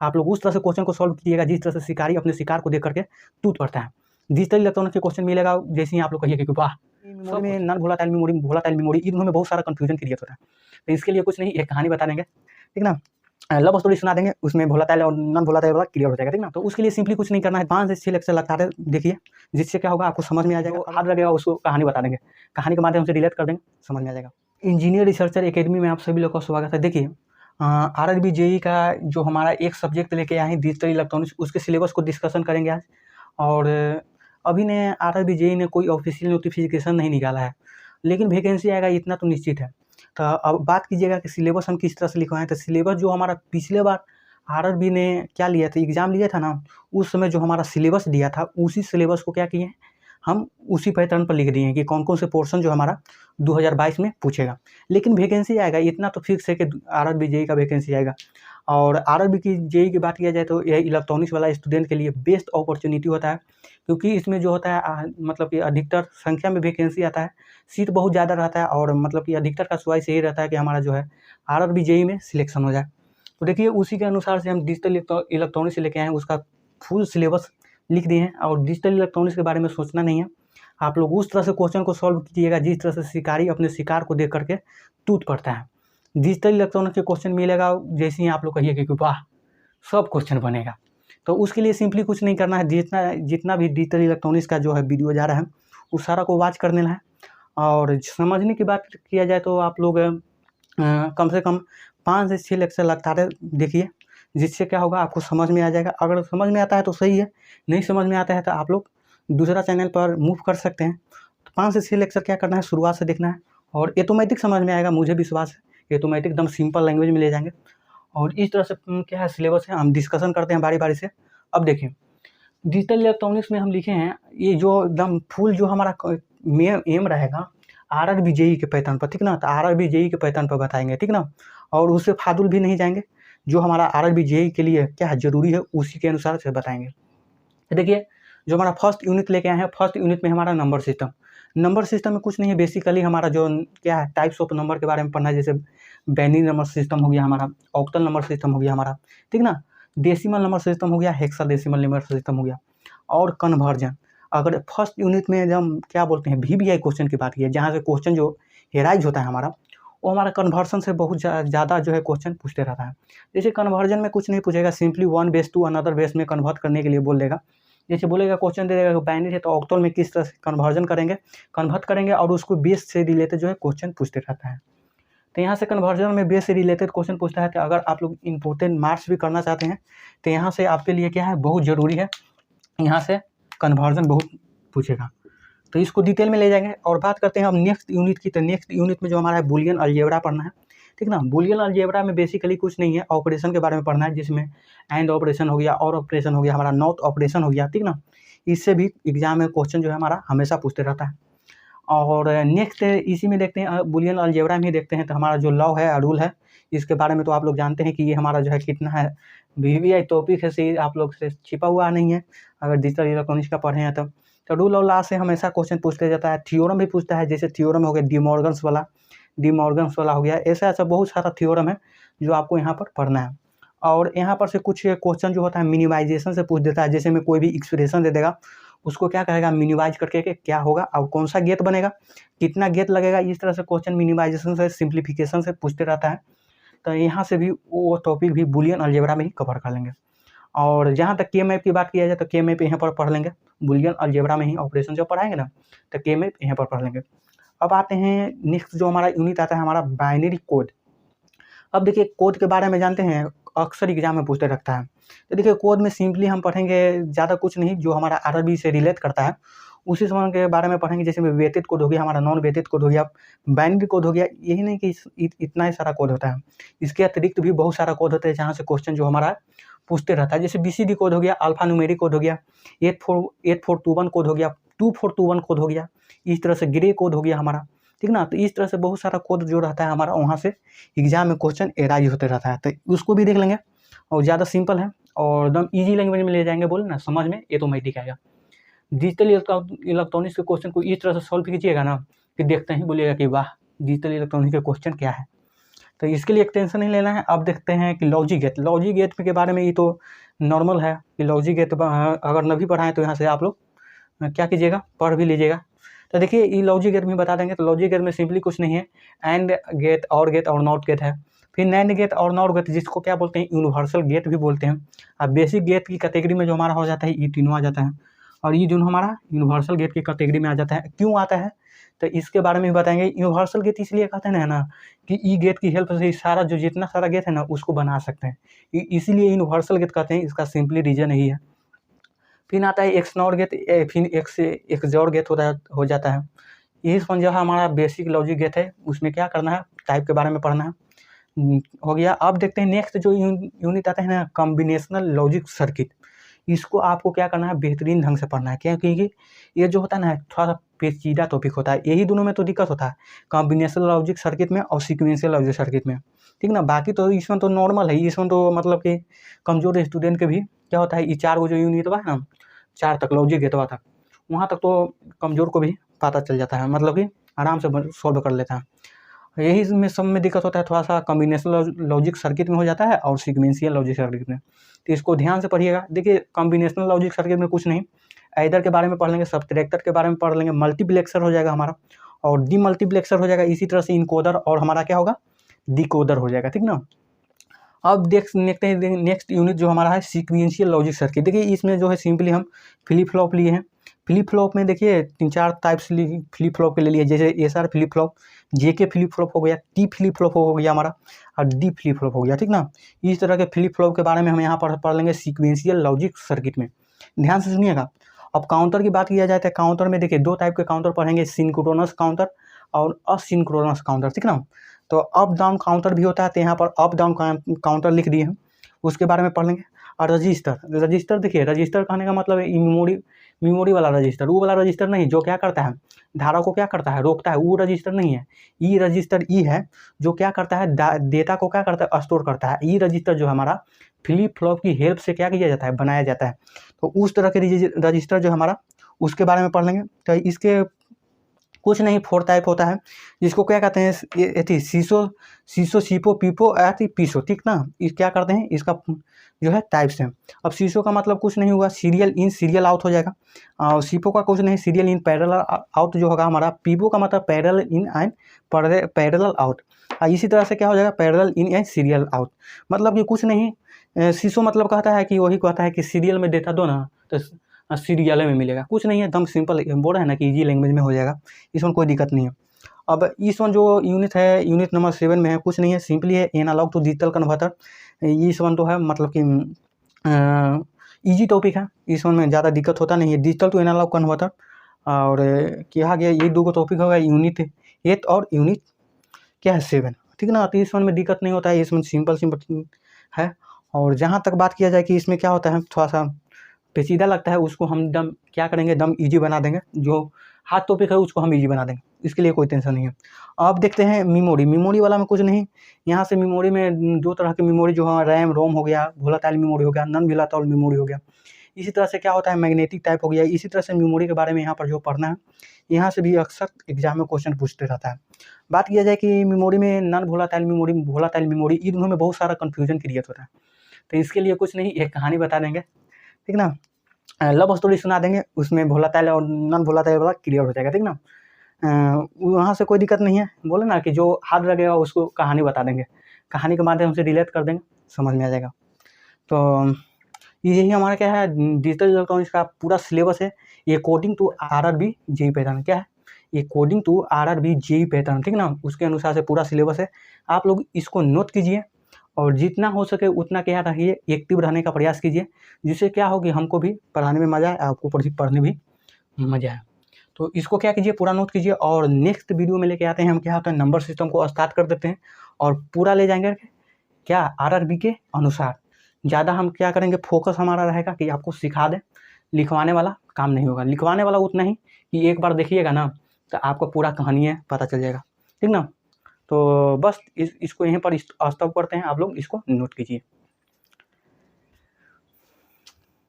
आप लोग उस तरह से क्वेश्चन को सॉल्व कीजिएगा जिस तरह से शिकारी अपने शिकार को देख करके टूट पड़ता है। डिजिटल इलेक्ट्रॉनिक के क्वेश्चन मिलेगा जैसे ही आप लोग कहिए कि वाह, मेमोरी में non volatile memory, volatile memory, इनमें बहुत सारा कंफ्यूजन क्रिएट होता है। तो इसके लिए कुछ नहीं, एक कहानी बता देंगे, ठीक ना, लव स्टोरी सुना देंगे, उसमें वोलेटाइल और नॉन वोलेटाइल वाला क्लियर हो जाएगा, ठीक ना। तो उसके लिए सिंपली कुछ नहीं करना है, 5 से 6 लेक्चर लगातार देखिए, जिससे क्या होगा आपको समझ में आ जाएगा, हाथ लगेगा उसको कहानी बता देंगे, कहानी के माध्यम से रिलेट कर देंगे, समझ में आ जाएगा। इंजीनियर रिसर्चर एकेडमी में आप सभी लोग का स्वागत है। देखिए आरआरबी जेई का जो हमारा एक सब्जेक्ट लेके आए हैं डिजिटल इलेक्ट्रॉनिक्स, उसके सिलेबस को डिस्कशन करेंगे आज। और अभी ने आरआरबी जेई ने कोई ऑफिशियल नोटिफिकेशन नहीं निकाला है, लेकिन वैकेंसी आएगा इतना तो निश्चित है। तो अब बात कीजिएगा कि सिलेबस हम किस तरह से लिखवाएं। तो सिलेबस जो हमारा पिछले बार आरआरबी ने क्या लिया था, एग्जाम लिया था ना, उस समय जो हमारा सिलेबस दिया था उसी सिलेबस को क्या किए हैं, हम उसी पैटर्न पर लिख दिए हैं कि कौन कौन से पोर्शन जो हमारा 2022 में पूछेगा। लेकिन वैकेंसी आएगा इतना तो फिक्स है कि आरआरबी जेई का वैकेंसी आएगा। और आरआरबी की जेई की बात किया जाए तो यह इलेक्ट्रॉनिक्स वाला स्टूडेंट के लिए बेस्ट अपॉर्चुनिटी होता है, क्योंकि इसमें जो होता है मतलब कि अधिकतर संख्या में वैकेंसी आता है, सीट बहुत ज़्यादा रहता है, और मतलब कि अधिकतर का चॉइस यही रहता है कि हमारा जो है आरआरबी जेई में सिलेक्शन हो जाए। तो देखिए उसी के अनुसार से हम डिजिटल इलेक्ट्रॉनिक्स से लेके आए हैं, उसका फुल सिलेबस लिख दिए हैं। और डिजिटल इलेक्ट्रॉनिक्स के बारे में सोचना नहीं है, आप लोग उस तरह से क्वेश्चन को सॉल्व कीजिएगा जिस तरह से शिकारी अपने शिकार को देख करके टूट पड़ता है। डिजिटल इलेक्ट्रॉनिक्स के क्वेश्चन मिलेगा जैसे ही आप लोग कहिए कि वाह, सब क्वेश्चन बनेगा। तो उसके लिए सिंपली कुछ नहीं करना है, जितना भी डिजिटल इलेक्ट्रॉनिक्स का जो है वीडियो जा रहा है उस सारा को वॉच कर लेना है। और समझने की बात किया जाए तो आप लोग कम से कम 5 से 6 लेक्चर लगातार देखिए, जिससे क्या होगा आपको समझ में आ जाएगा। अगर समझ में आता है तो सही है, नहीं समझ में आता है तो आप लोग दूसरा चैनल पर मूव कर सकते हैं। तो 5 से 6 लेक्चर क्या करना है, शुरुआत से देखना है, और ऑटोमेटिक समझ में आएगा, मुझे विश्वास है, ऑटोमेटिक एकदम सिंपल लैंग्वेज में ले जाएंगे। और इस तरह से क्या है सिलेबस है, हम डिस्कशन करते हैं बारी बारी से। अब देखिए डिजिटल इलेक्ट्रॉनिक्स में हम लिखे हैं, ये जो एकदम फुल जो हमारा एम रहेगा आरआरबी जेई के पैटर्न पर, ठीक ना। तो आरआरबी जेई के पैटर्न पर बताएंगे, ठीक ना, और उससे फादुल भी नहीं जाएंगे, जो हमारा आरआरबी जेई के लिए क्या है जरूरी है उसी के अनुसार से बताएंगे। तो देखिए जो हमारा फर्स्ट यूनिट लेके आए हैं, फर्स्ट यूनिट में हमारा नंबर सिस्टम। नंबर सिस्टम में कुछ नहीं है, बेसिकली हमारा जो क्या है टाइप्स ऑफ नंबर के बारे में पढ़ना है, जैसे बाइनरी नंबर सिस्टम हो गया हमारा, ऑक्टल नंबर सिस्टम हो गया हमारा, ठीक ना, डेसिमल नंबर सिस्टम हो गया, हेक्साडेसिमल नंबर सिस्टम हो गया, और कन्वर्जन। अगर फर्स्ट यूनिट में जब हम क्या बोलते हैं वीवीआई क्वेश्चन की बात की है, जहाँ से क्वेश्चन जो हेराइज होता है हमारा, वो हमारा कन्वर्जन से बहुत ज़्यादा जो है क्वेश्चन पूछते रहता है। जैसे कन्वर्जन में कुछ नहीं पूछेगा, simply one base to another base में कन्वर्ट करने के लिए बोल देगा। जैसे बोलेगा क्वेश्चन दे देगा बाइनरी है तो ऑक्टल में किस तरह से कन्वर्जन करेंगे, कन्वर्ट करेंगे, और उसको बेस से रिलेटेड जो है क्वेश्चन पूछते रहता है। तो यहाँ से कन्वर्जन में बेस से रिलेटेड क्वेश्चन पूछता है। तो अगर आप लोग इंपॉर्टेंट मार्क्स भी करना चाहते हैं तो यहाँ से आपके लिए क्या है बहुत ज़रूरी है, यहाँ से कन्वर्जन बहुत पूछेगा, तो इसको डिटेल में ले जाएंगे। और बात करते हैं हम नेक्स्ट यूनिट की। तो नेक्स्ट यूनिट में जो हमारा है बुलियन अलजेब्रा पढ़ना है, ठीक ना। बुलियन अलजेब्रा में बेसिकली कुछ नहीं है, ऑपरेशन के बारे में पढ़ना है, जिसमें एंड ऑपरेशन हो गया, और ऑपरेशन हो गया, हमारा नॉट ऑपरेशन हो गया, ठीक ना। इससे भी एग्जाम में क्वेश्चन जो है हमारा हमेशा पूछते रहता है। और नेक्स्ट इसी में देखते हैं, बुलियन अलजेब्रा में ही देखते हैं। तो हमारा जो लॉ है, रूल है, इसके बारे में तो आप लोग जानते हैं कि ये हमारा जो है कितना है वीवीआई टॉपिक है, से आप लोग से छिपा हुआ नहीं है अगर डिजिटल इलेक्ट्रॉनिक्स का पढ़े हैं तब। तो रूल और लॉ से हमेशा क्वेश्चन पूछते जाता है। थ्योरम भी पूछता है, जैसे थ्योरम हो गया डिमॉर्गन्स वाला हो गया, ऐसा बहुत सारा थ्योरम है जो आपको यहाँ पर पढ़ना है। और यहाँ पर से कुछ क्वेश्चन जो होता है मिनिमाइजेशन से पूछ देता है, जैसे में कोई भी एक्सप्रेशन दे देगा, उसको क्या करेगा मिनिमाइज करके के क्या होगा और कौन सा गेट बनेगा, कितना गेट लगेगा, इस तरह से क्वेश्चन मिनिमाइजेशन से सिंप्लीफिकेशन से पूछते रहता है। तो यहाँ से भी वो टॉपिक भी बुलियन अलजेब्रा में ही कवर कर लेंगे। और जहाँ तक के मैप की बात किया जाए तो के मैप यहाँ पर पढ़ लेंगे, बुलियन अलजेब्रा में ही ऑपरेशन जब पढ़ाएंगे ना तो के मैप यहाँ पर पढ़ लेंगे। अब आते हैं नेक्स्ट जो हमारा यूनिट आता है हमारा बाइनरी कोड। अब देखिए कोड के बारे में जानते हैं, अक्सर एग्जाम में पूछते रखता है। तो देखिए कोड में सिंपली हम पढ़ेंगे, ज़्यादा कुछ नहीं, जो हमारा आरआरबी से रिलेट करता है उसी समान के बारे में पढ़ेंगे। जैसे वेटेड कोड हो गया, हमारा नॉन वेटेड कोड हो गया, बाइनरी कोड हो गया। यही नहीं कि इतना ही सारा कोड होता है, इसके अतिरिक्त भी बहुत सारा कोड होता है जहाँ से क्वेश्चन जो हमारा पूछते रहता है। जैसे बीसीडी कोड हो गया, अल्फा न्यूमेरिक कोड हो गया, 8421 कोड हो गया, 2421 कोड हो गया, इस तरह से ग्रे कोड हो गया हमारा, ठीक ना। तो इस तरह से बहुत सारा कोड जो रहता है हमारा, वहाँ से एग्जाम में क्वेश्चन एराइज होते रहता है, तो उसको भी देख लेंगे। और ज़्यादा सिंपल है और एकदम ईजी लैंग्वेज में ले जाएंगे, बोले ना समझ में ऑटोमेटिक आएगा। डिजिटल इलेक्ट्रॉनिक्स के क्वेश्चन को इस तरह से सॉल्व कीजिएगा ना कि देखते ही बोलिएगा कि वाह डिजिटल इलेक्ट्रॉनिक्स के क्वेश्चन क्या है। तो इसके लिए एक टेंशन नहीं लेना है। अब देखते हैं कि लॉजिक गेट के बारे में ये तो नॉर्मल है कि लॉजिक गेट अगर नहीं पढ़ाएं तो यहाँ से आप लोग क्या कीजिएगा, पढ़ भी लीजिएगा। तो देखिए ये लॉजिक गेट में बता देंगे। तो लॉजिक गेट में सिंपली कुछ नहीं है, एंड गेट और नॉट गेट है। फिर नैंड गेट और नॉट गेट जिसको क्या बोलते हैं, यूनिवर्सल गेट भी बोलते हैं। अब बेसिक गेट की कैटेगरी में जो हमारा हो जाता है ये तीनों आ जाता है, और ये जो हमारा यूनिवर्सल गेट की कैटेगरी में आ जाता है। क्यों आता है तो इसके बारे में भी बताएंगे। यूनिवर्सल गेट इसलिए कहते हैं ना कि ई गेट की हेल्प से सारा जो जितना सारा गेट है ना उसको बना सकते हैं, इसीलिए यूनिवर्सल गेट कहते हैं। इसका सिंपली रीजन यही है। फिर आता है एक्स नॉट गेट, फिर एक जोर गेट हो जाता है। यही समझो हमारा बेसिक लॉजिक गेट है। उसमें क्या करना है, टाइप के बारे में पढ़ना है। हो गया। अब देखते हैं नेक्स्ट जो यूनिट आता है ना, कॉम्बिनेशनल लॉजिक सर्किट। इसको आपको क्या करना है, बेहतरीन ढंग से पढ़ना है। क्या, क्योंकि ये जो होता है ना थोड़ा सा पेचीदा टॉपिक होता है। यही दोनों में तो दिक्कत होता है, कॉम्बिनेशनल लॉजिक सर्किट में और सीक्वेंशियल लॉजिक सर्किट में, ठीक ना। बाकी तो इसमें तो नॉर्मल है। इसमें तो मतलब कि कमजोर स्टूडेंट के भी क्या होता है, ये 4 गो जो यूनिट हुआ है ना, 4 तक लॉजिक गेटवा तक, वहाँ तक तो कमजोर को भी पता चल जाता है, मतलब कि आराम से सॉल्व कर लेता है। यही में सब में दिक्कत होता है, थोड़ा सा कॉम्बिनेशनल लॉजिक सर्किट में हो जाता है और सीक्वेंशियल लॉजिक सर्किट में। तो इसको ध्यान से पढ़िएगा। देखिए कॉम्बिनेशनल लॉजिक सर्किट में कुछ नहीं, ऐडर के बारे में पढ़ लेंगे, सब्ट्रैक्टर के बारे में पढ़ लेंगे, मल्टीप्लेक्सर हो जाएगा हमारा, और डीमल्टीप्लेक्सर हो जाएगा। इसी तरह से इनकोडर और हमारा क्या होगा, डिकोडर हो जाएगा, ठीक ना। अब देखते हैं नेक्स्ट यूनिट जो हमारा है सीक्वेंशियल लॉजिक सर्किट। देखिए इसमें जो है सिंपली हम फ्लिप फ्लॉप लिए हैं। फ्लिप फ्लॉप में देखिए 3-4 टाइप्स फ्लिप फ्लॉप के ले लिए, जैसे SR flip flop, JK flip flop हो गया, टी फ्लिप फ्लॉप हो गया हमारा, और डी फ्लिप फ्लॉप हो गया, ठीक ना। इस तरह के फ्लिप फ्लॉप के बारे में हम यहाँ पर पढ़ लेंगे सीक्वेंशियल लॉजिक सर्किट में। ध्यान से सुनिएगा। अब काउंटर की बात किया जाए तो काउंटर में देखिए 2 टाइप के काउंटर पढ़ेंगे, सिंक्रोनस काउंटर और असिंक्रोनस काउंटर, ठीक ना। तो अप डाउन काउंटर भी होता है, तो यहाँ पर अप डाउन काउंटर लिख दिए हैं, उसके बारे में पढ़ लेंगे। और रजिस्टर देखिए, रजिस्टर कहने का मतलब है मेमोरी वाला रजिस्टर, वो वाला रजिस्टर नहीं जो क्या करता है, धारा को क्या करता है, रोकता है, वो रजिस्टर नहीं है। ई रजिस्टर ई है जो क्या करता है, डेटा को क्या करता है, स्टोर करता है। ई रजिस्टर जो हमारा फ्लिप फ्लॉप की हेल्प से क्या किया जाता है, बनाया जाता है। तो उस तरह के रजिस्टर जो हमारा, उसके बारे में पढ़ लेंगे। तो इसके कुछ नहीं, 4 टाइप होता है, जिसको क्या कहते हैं, ये सीसो सीपो पीपो पीसो, ठीक ना। ये क्या करते हैं, इसका जो है टाइप्स हैं। अब सीसो का मतलब कुछ नहीं हुआ, सीरियल इन सीरियल आउट हो जाएगा, और सीपो का कुछ नहीं, सीरियल इन पैरेलल आउट जो होगा हमारा। पीपो का मतलब parallel in and parallel out. इसी तरह से क्या हो जाएगा, parallel in and serial out. मतलब कि कुछ नहीं, सीसो मतलब कहता है कि वही कहता है कि सीरियल में डेटा दो ना तो सीरियल में मिलेगा। कुछ नहीं है, एकदम सिंपल बोल रहा है ना कि इजी लैंग्वेज में हो जाएगा, इसमें कोई दिक्कत नहीं है। अब इस वन जो यूनिट है, यूनिट नंबर 7 में है, कुछ नहीं है, सिंपली है एनालॉग टू डिजिटल कन्वर्टर। इस वन तो है मतलब कि इजी टॉपिक है, इस वन में ज़्यादा दिक्कत होता नहीं है, डिजिटल टू एनालॉग कन्वर्टर। और क्या गया, ये 2 टॉपिक होगा, यूनिट 8 और यूनिट क्या है 7, ठीक ना। तो इस वन में दिक्कत नहीं होता है, इसमें सिंपल है। और जहाँ तक बात किया जाए कि इसमें क्या होता है, थोड़ा सा पेचीदा लगता है, उसको हम दम क्या करेंगे, दम इजी बना देंगे। जो हार्ड टॉपिक है उसको हम इजी बना देंगे, इसके लिए कोई टेंशन नहीं है। अब देखते हैं मेमोरी वाला में कुछ नहीं। यहाँ से मेमोरी में 2 तरह की मेमोरी जो है, रैम रोम हो गया, वोलेटाइल मेमोरी हो गया, नॉन वोलेटाइल मेमोरी हो गया। इसी तरह से क्या होता है, मैग्नेटिक टाइप हो गया। इसी तरह से मेमोरी के बारे में यहाँ पर जो पढ़ना है, यहाँ से भी अक्सर एग्जाम में क्वेश्चन पूछते रहता है। बात किया जाए कि मेमोरी में नॉन वोलेटाइल मेमोरी, इन दोनों में बहुत सारा कन्फ्यूजन क्रिएट होता है। तो इसके लिए कुछ नहीं, एक कहानी बता देंगे, ठीक ना। लव स्टोरी सुना देंगे, उसमें वोलेटाइल और नॉन वोलेटाइल वाला क्लियर हो जाएगा, ठीक ना। वहाँ से कोई दिक्कत नहीं है, बोले ना कि जो हार्ड लगेगा उसको कहानी बता देंगे, कहानी के माध्यम से रिलेट कर देंगे, समझ में आ जाएगा। तो यही हमारा क्या है, डिजिटल इलेक्ट्रॉनिक्स का पूरा सिलेबस है। ये coding to RRB JE pattern क्या है, ये coding to RRB JE pattern, ठीक ना। उसके अनुसार से पूरा सिलेबस है, आप लोग इसको नोट कीजिए और जितना हो सके उतना क्या रहिए, एक्टिव रहने का प्रयास कीजिए, जिससे क्या हो कि हमको भी पढ़ाने में मजा आए, आपको पढ़ने भी मजा आए। तो इसको क्या कीजिए, पूरा नोट कीजिए। और नेक्स्ट वीडियो में लेके आते हैं हम, क्या होता है, नंबर सिस्टम को स्टार्ट कर देते हैं और पूरा ले जाएंगे क्या, आरआरबी के अनुसार। ज़्यादा हम क्या करेंगे, फोकस हमारा रहेगा कि आपको सिखा दें, लिखवाने वाला काम नहीं होगा। लिखवाने वाला उतना ही कि एक बार देखिएगा ना तो आपको पूरा कहानी है पता चल जाएगा, ठीक ना। तो बस इसको यहीं पर स्टॉप करते हैं, आप लोग इसको नोट कीजिए।